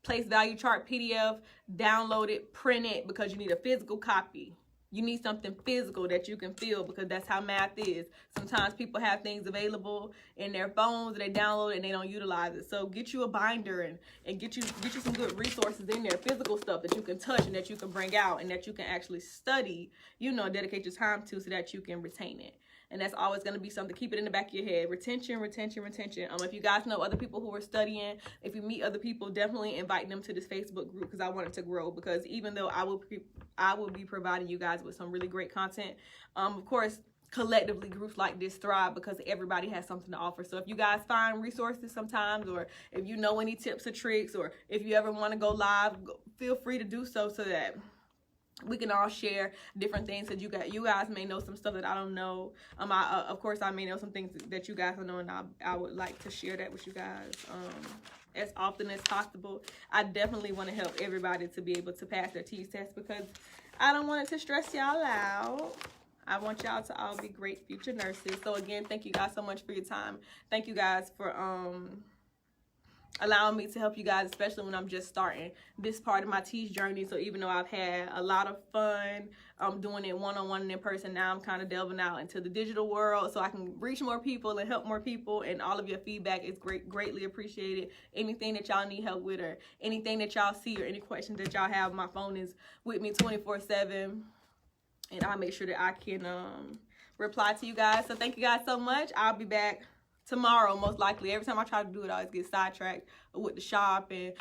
Place value chart PDF, download it, print it, because you need a physical copy. You need something physical that you can feel, because that's how math is. Sometimes people have things available in their phones, they download it and they don't utilize it. So get you a binder and get you some good resources in there, physical stuff that you can touch and that you can bring out and that you can actually study, you know, dedicate your time to, so that you can retain it. And that's always going to be something. Keep it in the back of your head. Retention. If you guys know other people who are studying, if you meet other people, definitely invite them to this Facebook group, because I want it to grow. Because even though I will be providing you guys with some really great content, of course, collectively groups like this thrive because everybody has something to offer. So if you guys find resources sometimes, or if you know any tips or tricks, or if you ever want to go live, feel free to do so that we can all share different things that you guys may know some stuff that I don't know. Of course, I may know some things that you guys don't know, and I would like to share that with you guys as often as possible. I definitely want to help everybody to be able to pass their TEAS test, because I don't want it to stress y'all out. I want y'all to all be great future nurses. So again, thank you guys so much for your time. Thank you guys for allowing me to help you guys, especially when I'm just starting this part of my TEAS journey. So even though I've had a lot of fun doing it one-on-one and in person, now I'm kind of delving out into the digital world so I can reach more people and help more people. And all of your feedback is greatly appreciated. Anything that y'all need help with, or anything that y'all see, or any questions that y'all have, my phone is with me 24/7, and I'll make sure that I can reply to you guys. So thank you guys so much. I'll be back tomorrow, most likely. Every time I try to do it, I always get sidetracked with the shop. And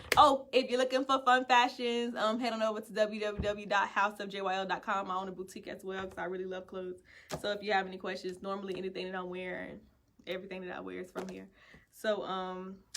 if you're looking for fun fashions, head on over to www.houseofjyl.com. I own a boutique as well, because I really love clothes. So if you have any questions, normally anything that I'm wearing, everything that I wear is from here. So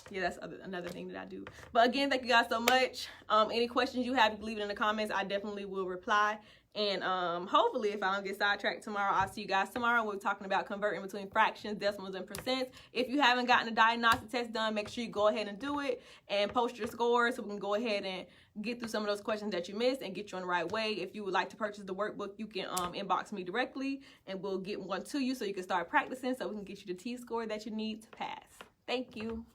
yeah, that's another thing that I do. But again, thank you guys so much. Any questions you have, leave it in the comments. I definitely will reply. And hopefully, if I don't get sidetracked tomorrow, I'll see you guys tomorrow. We're talking about converting between fractions, decimals, and percents. If you haven't gotten a diagnostic test done, make sure you go ahead and do it and post your scores so we can go ahead and get through some of those questions that you missed and get you on the right way. If you would like to purchase the workbook, you can inbox me directly and we'll get one to you so you can start practicing so we can get you the T score that you need to pass. Thank you.